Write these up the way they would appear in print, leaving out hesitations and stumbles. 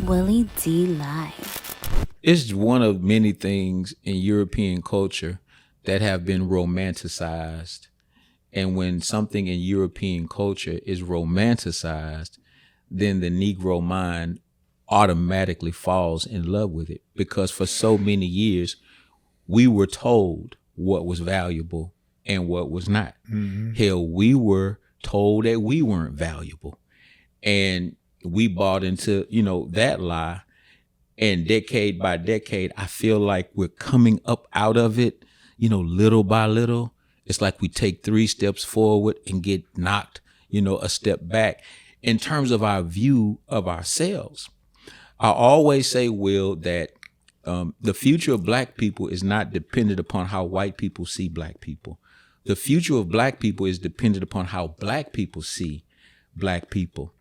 Willie D Live. It's one of many things in European culture that have been romanticized. And when something in European culture is romanticized, then the Negro mind automatically falls in love with it. Because for so many years, we were told what was valuable and what was not. Mm-hmm. Hell, we were told that we weren't valuable. And we bought into, that lie. And decade by decade, I feel like we're coming up out of it, little by little. It's like we take 3 steps forward and get knocked, a step back in terms of our view of ourselves. I always say, Will, that the future of black people is not dependent upon how white people see black people. The future of black people is dependent upon how black people see black people.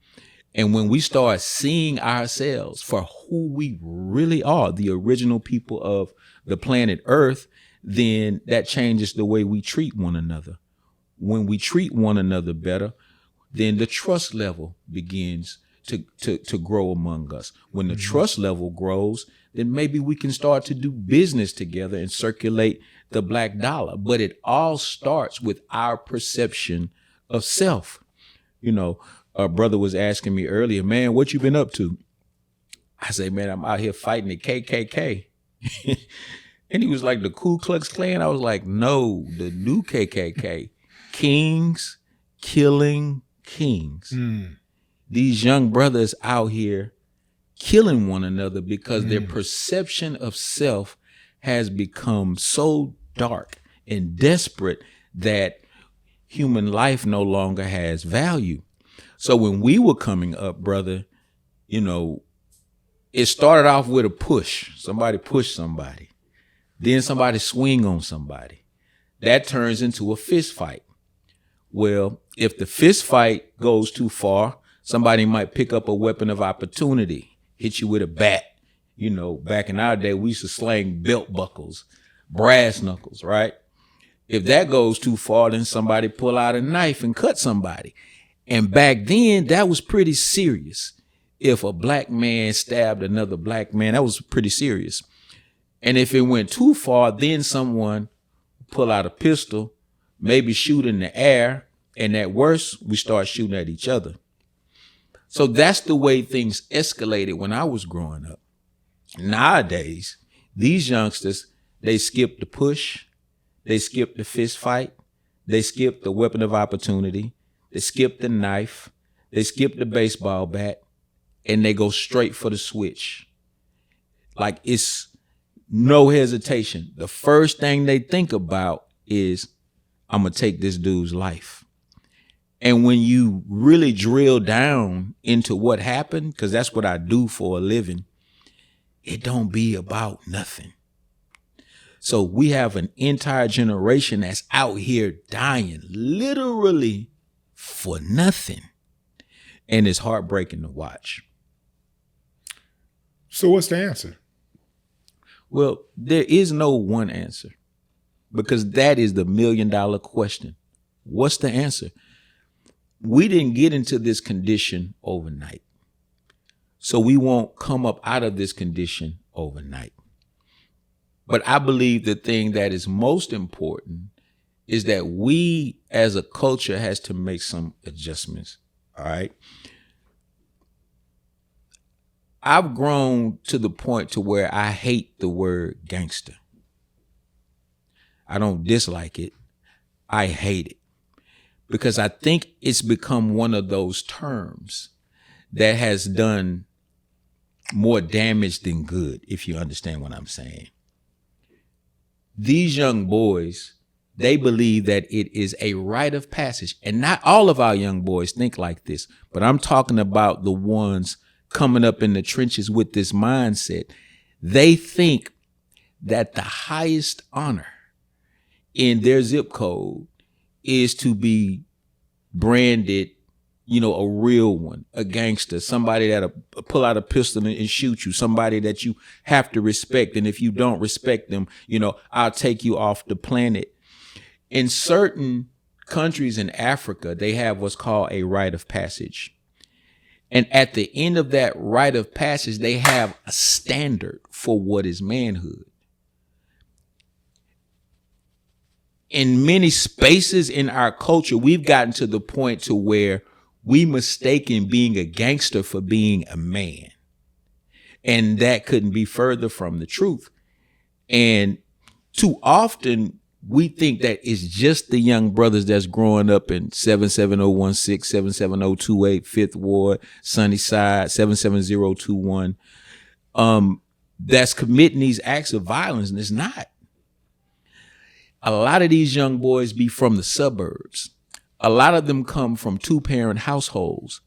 And when we start seeing ourselves for who we really are, the original people of the planet Earth, then that changes the way we treat one another. When we treat one another better, then the trust level begins to grow among us. When the trust level grows, then maybe we can start to do business together and circulate the black dollar. But it all starts with our perception of self. A brother was asking me earlier, man, what you been up to? I say, man, I'm out here fighting the KKK. And he was like, the Ku Klux Klan? I was like, no, the new KKK. Kings killing kings. These young brothers out here killing one another because their perception of self has become so dark and desperate that human life no longer has value. So when we were coming up, brother, it started off with a push. Somebody pushed somebody. Then somebody swing on somebody. That turns into a fist fight. Well, if the fist fight goes too far, somebody might pick up a weapon of opportunity, hit you with a bat. Back in our day, we used to slang belt buckles, brass knuckles, right? If that goes too far, then somebody pull out a knife and cut somebody. And back then, that was pretty serious. If a black man stabbed another black man, that was pretty serious. And if it went too far, then someone pull out a pistol, maybe shoot in the air, and at worst, we start shooting at each other. So that's the way things escalated when I was growing up. Nowadays, these youngsters, they skip the push, they skip the fist fight, they skip the weapon of opportunity, they skip the knife, they skip the baseball bat, and they go straight for the switch. Like it's no hesitation. The first thing they think about is, I'm going to take this dude's life. And when you really drill down into what happened, because that's what I do for a living, it don't be about nothing. So we have an entire generation that's out here dying, literally for nothing. And it's heartbreaking to watch. So what's the answer? Well, there is no one answer, because that is the $1 million question. What's the answer? We didn't get into this condition overnight. So we won't come up out of this condition overnight. But I believe the thing that is most important is that we as a culture has to make some adjustments. All right. I've grown to the point to where I hate the word gangster. I don't dislike it. I hate it because I think it's become one of those terms that has done more damage than good, if you understand what I'm saying. These young boys, they believe that it is a rite of passage. And not all of our young boys think like this, but I'm talking about the ones coming up in the trenches with this mindset. They think that the highest honor in their zip code is to be branded, a real one, a gangster, somebody that'll pull out a pistol and shoot you, somebody that you have to respect. And if you don't respect them, I'll take you off the planet. In certain countries in Africa, they have what's called a rite of passage. And at the end of that rite of passage, they have a standard for what is manhood. In many spaces in our culture, we've gotten to the point to where we mistaken being a gangster for being a man. And that couldn't be further from the truth. And too often we think that it's just the young brothers that's growing up in 77016, 77028, 5th Ward, Sunnyside, 77021, that's committing these acts of violence, and it's not. A lot of these young boys be from the suburbs. A lot of them come from 2-parent households.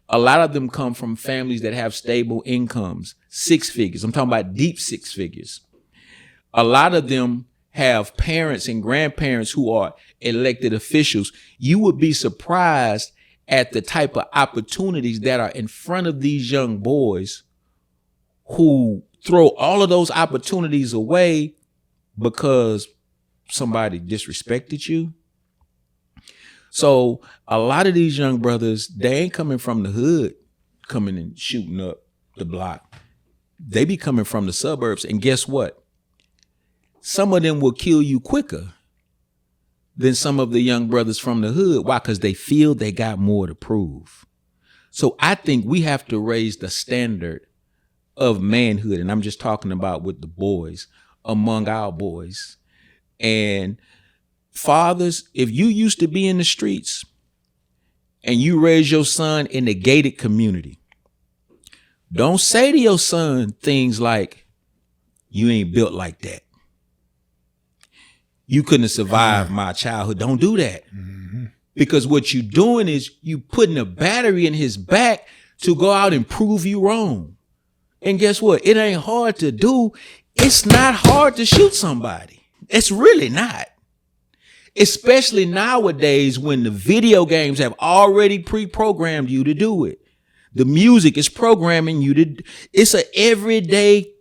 A lot of them come from families that have stable incomes, 6 figures. I'm talking about deep 6 figures. A lot of them have parents and grandparents who are elected officials. You would be surprised at the type of opportunities that are in front of these young boys who throw all of those opportunities away because somebody disrespected you. So a lot of these young brothers, they ain't coming from the hood, coming and shooting up the block. They be coming from the suburbs. And guess what? Some of them will kill you quicker than some of the young brothers from the hood. Why? Because they feel they got more to prove. So I think we have to raise the standard of manhood. And I'm just talking about with the boys, among our boys. And fathers, if you used to be in the streets and you raise your son in the gated community, don't say to your son things like, you ain't built like that. You couldn't have survived my childhood. Don't do that. Mm-hmm. Because what you're doing is you putting a battery in his back to go out and prove you wrong. And guess what? It ain't hard to do. It's not hard to shoot somebody. It's really not. Especially nowadays when the video games have already pre-programmed you to do it. The music is programming you to, it's an everyday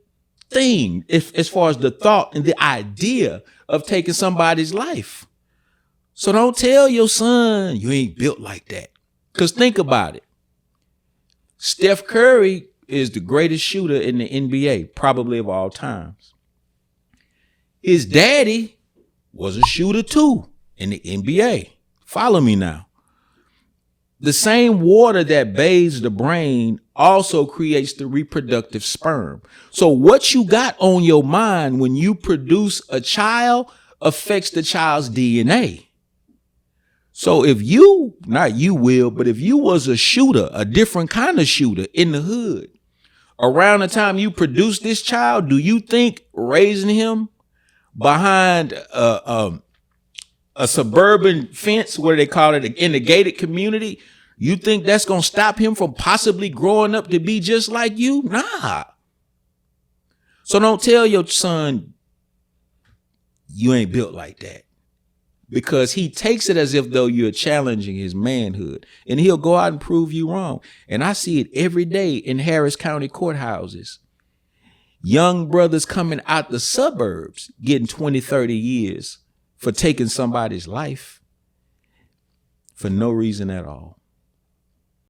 thing as far as the thought and the idea of taking somebody's life. So don't tell your son you ain't built like that. Because think about it. Steph Curry is the greatest shooter in the NBA, probably of all times. His daddy was a shooter too in the NBA. Follow me now. The same water that bathes the brain also creates the reproductive sperm. So what you got on your mind when you produce a child affects the child's DNA. So if you, not you will, but if you was a shooter, a different kind of shooter in the hood, around the time you produce this child, do you think raising him behind a suburban fence, what do they call it, in the gated community, you think that's going to stop him from possibly growing up to be just like you? Nah. So don't tell your son you ain't built like that, because he takes it as if though you're challenging his manhood, and he'll go out and prove you wrong. And I see it every day in Harris County courthouses. Young brothers coming out the suburbs getting 20, 30 years for taking somebody's life for no reason at all.